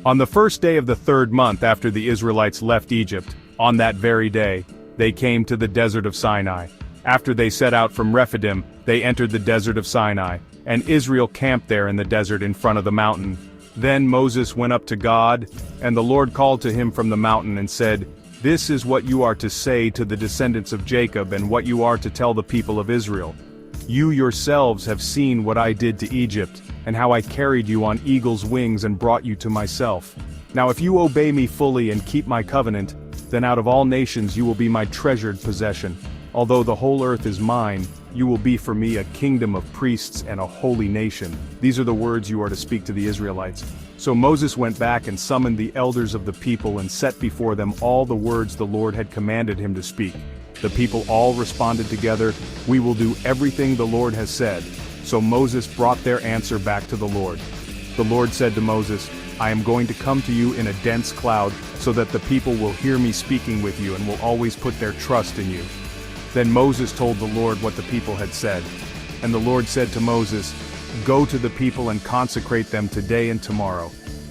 On the first day of the 3rd month after the Israelites left Egypt, on that very day, they came to the desert of Sinai. After they set out from Rephidim, they entered the desert of Sinai, and Israel camped there in the desert in front of the mountain. Then Moses went up to God, and the Lord called to him from the mountain and said, "This is what you are to say to the descendants of Jacob and what you are to tell the people of Israel. You yourselves have seen what I did to Egypt, and how I carried you on eagle's wings and brought you to myself. Now if you obey me fully and keep my covenant, then out of all nations you will be my treasured possession. Although the whole earth is mine, you will be for me a kingdom of priests and a holy nation. These are the words you are to speak to the Israelites." So Moses went back and summoned the elders of the people and set before them all the words the Lord had commanded him to speak. The people all responded together, "We will do everything the Lord has said." So Moses brought their answer back to the Lord. The Lord said to Moses, "I am going to come to you in a dense cloud, so that the people will hear me speaking with you and will always put their trust in you." Then Moses told the Lord what the people had said. And the Lord said to Moses, "Go to the people and consecrate them today and tomorrow.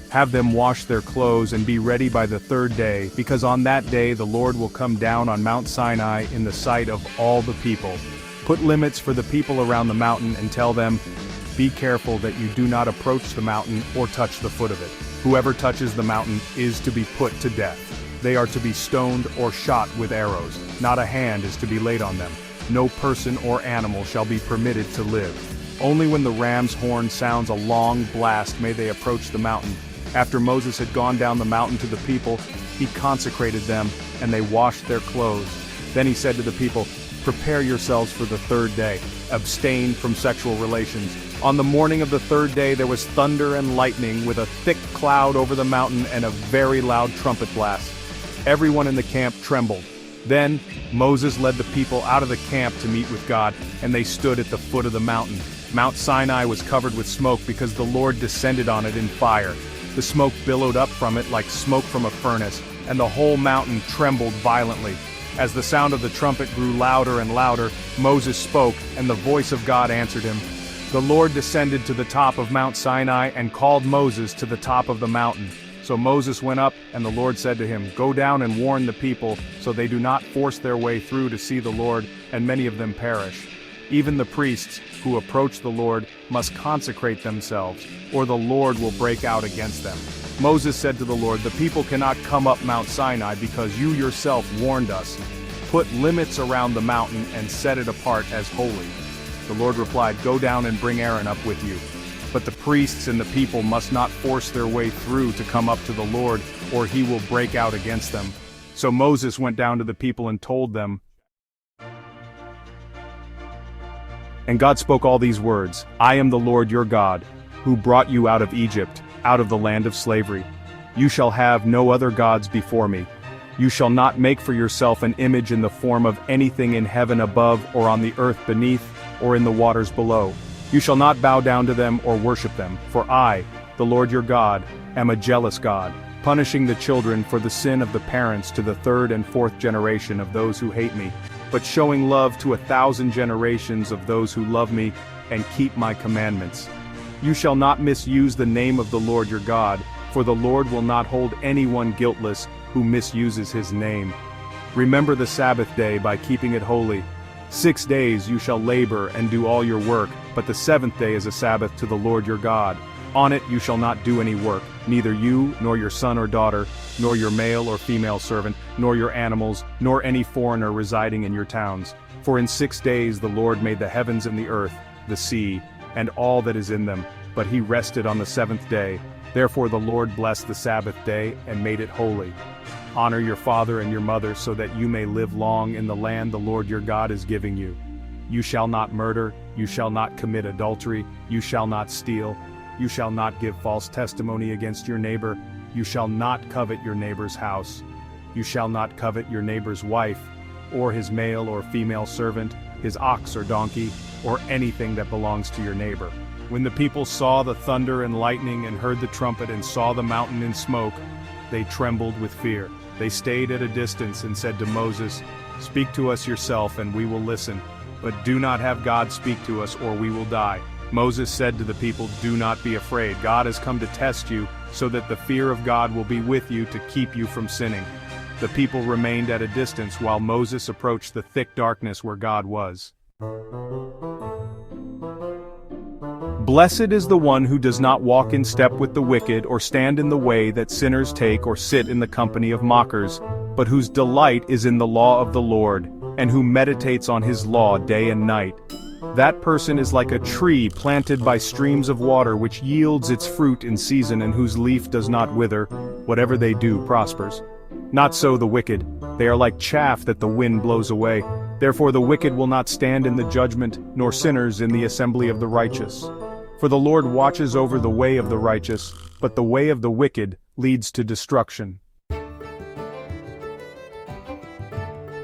Have them wash their clothes and be ready by the 3rd day, because on that day the Lord will come down on Mount Sinai in the sight of all the people. Put limits for the people around the mountain and tell them, 'Be careful that you do not approach the mountain or touch the foot of it. Whoever touches the mountain is to be put to death. They are to be stoned or shot with arrows. Not a hand is to be laid on them. No person or animal shall be permitted to live. Only when the ram's horn sounds a long blast may they approach the mountain.'" After Moses had gone down the mountain to the people, he consecrated them, and they washed their clothes. Then he said to the people, "Prepare yourselves for the 3rd day. Abstain from sexual relations." On the morning of the 3rd day there was thunder and lightning with a thick cloud over the mountain and a very loud trumpet blast. Everyone in the camp trembled. Then Moses led the people out of the camp to meet with God, and they stood at the foot of the mountain. Mount Sinai was covered with smoke because the Lord descended on it in fire. The smoke billowed up from it like smoke from a furnace, and the whole mountain trembled violently. As the sound of the trumpet grew louder and louder, Moses spoke, and the voice of God answered him. The Lord descended to the top of Mount Sinai and called Moses to the top of the mountain. So Moses went up, and the Lord said to him, "Go down and warn the people, so they do not force their way through to see the Lord, and many of them perish. Even the priests, who approach the Lord, must consecrate themselves, or the Lord will break out against them." Moses said to the Lord, "The people cannot come up Mount Sinai because you yourself warned us. Put limits around the mountain and set it apart as holy." The Lord replied, "Go down and bring Aaron up with you. But the priests and the people must not force their way through to come up to the Lord, or he will break out against them." So Moses went down to the people and told them. And God spoke all these words, "I am the Lord your God, who brought you out of Egypt, out of the land of slavery. You shall have no other gods before me. You shall not make for yourself an image in the form of anything in heaven above, or on the earth beneath, or in the waters below. You shall not bow down to them or worship them, for I, the Lord your God, am a jealous God, punishing the children for the sin of the parents to the 3rd and 4th generation of those who hate me, but showing love to 1,000 generations of those who love me and keep my commandments. You shall not misuse the name of the Lord your God, for the Lord will not hold anyone guiltless who misuses his name. Remember the Sabbath day by keeping it holy. 6 days you shall labor and do all your work, but the 7th day is a Sabbath to the Lord your God. On it you shall not do any work, neither you, nor your son or daughter, nor your male or female servant, nor your animals, nor any foreigner residing in your towns. For in 6 days the Lord made the heavens and the earth, the sea, and all that is in them, but he rested on the 7th day. Therefore the Lord blessed the Sabbath day and made it holy. Honor your father and your mother, so that you may live long in the land the Lord your God is giving you. You shall not murder, you shall not commit adultery, you shall not steal, you shall not give false testimony against your neighbor, you shall not covet your neighbor's house. You shall not covet your neighbor's wife, or his male or female servant, his ox or donkey, or anything that belongs to your neighbor. When the people saw the thunder and lightning and heard the trumpet and saw the mountain in smoke, they trembled with fear. They stayed at a distance and said to Moses, "Speak to us yourself and we will listen, but do not have God speak to us or we will die." Moses said to the people, "Do not be afraid. God has come to test you, so that the fear of God will be with you to keep you from sinning." The people remained at a distance while Moses approached the thick darkness where God was. Blessed is the one who does not walk in step with the wicked, or stand in the way that sinners take, or sit in the company of mockers, but whose delight is in the law of the Lord, and who meditates on his law day and night. That person is like a tree planted by streams of water, which yields its fruit in season and whose leaf does not wither. Whatever they do prospers. Not so the wicked. They are like chaff that the wind blows away. Therefore the wicked will not stand in the judgment, nor sinners in the assembly of the righteous. For the Lord watches over the way of the righteous, but the way of the wicked leads to destruction.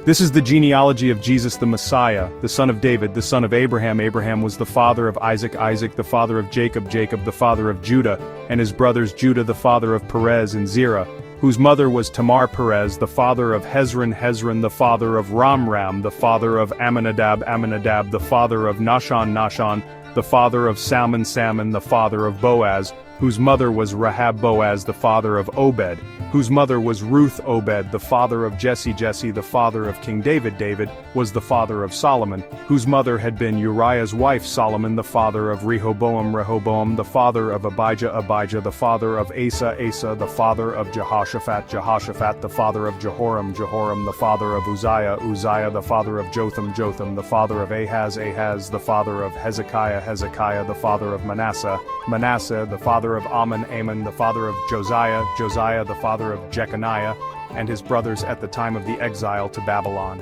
This is the genealogy of Jesus the Messiah, the son of David, the son of Abraham. Abraham was the father of Isaac, Isaac the father of Jacob, Jacob the father of Judah, and his brothers Judah the father of Perez and Zerah, whose mother was Tamar. Perez the father of Hezron, Hezron the father of Ramram, the father of Amminadab, Amminadab the father of Nahshon, Nahshon the father of Salmon, Salmon the father of Boaz, whose mother was Rahab. Boaz the father of Obed, whose mother was Ruth. Obed the father of Jesse. Jesse the father of King David. David was the father of Solomon, whose mother had been Uriah's wife. Solomon the father of Rehoboam. Rehoboam the father of Abijah. Abijah the father of Asa. Asa the father of Jehoshaphat. Jehoshaphat the father of Jehoram. Jehoram the father of Uzziah. Uzziah the father of Jotham. Jotham the father of Ahaz. Ahaz the father of Hezekiah. Hezekiah the father of Manasseh. Manasseh the father of Ammon. Ammon the father of Josiah. Josiah the father of Jeconiah, and his brothers at the time of the exile to Babylon.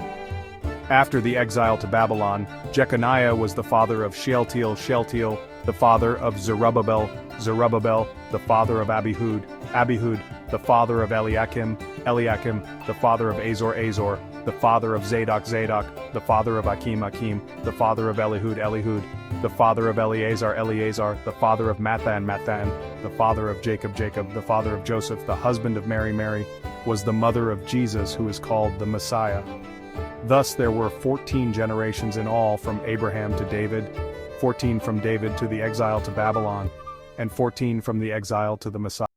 After the exile to Babylon, Jeconiah was the father of Shealtiel. Shealtiel the father of Zerubbabel. Zerubbabel the father of Abihud. Abihud the father of Eliakim. Eliakim the father of Azor. Azor the father of Zadok. Zadok the father of Achim. Achim the father of Elihud. Elihud the father of Eleazar. Eleazar the father of Mathan. Mathan the father of Jacob. Jacob the father of Joseph, the husband of Mary. Mary was the mother of Jesus, who is called the Messiah. Thus there were 14 generations in all from Abraham to David, 14 from David to the exile to Babylon, and 14 from the exile to the Messiah.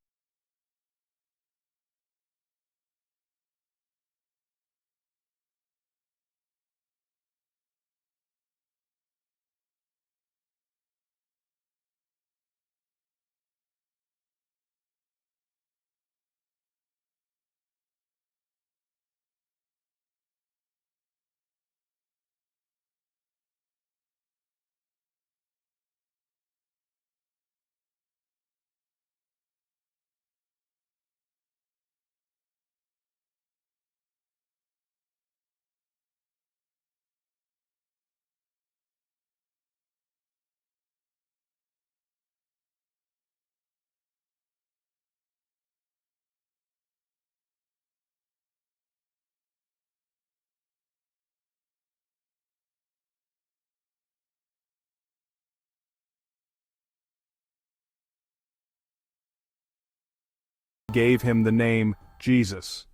Gave him the name Jesus.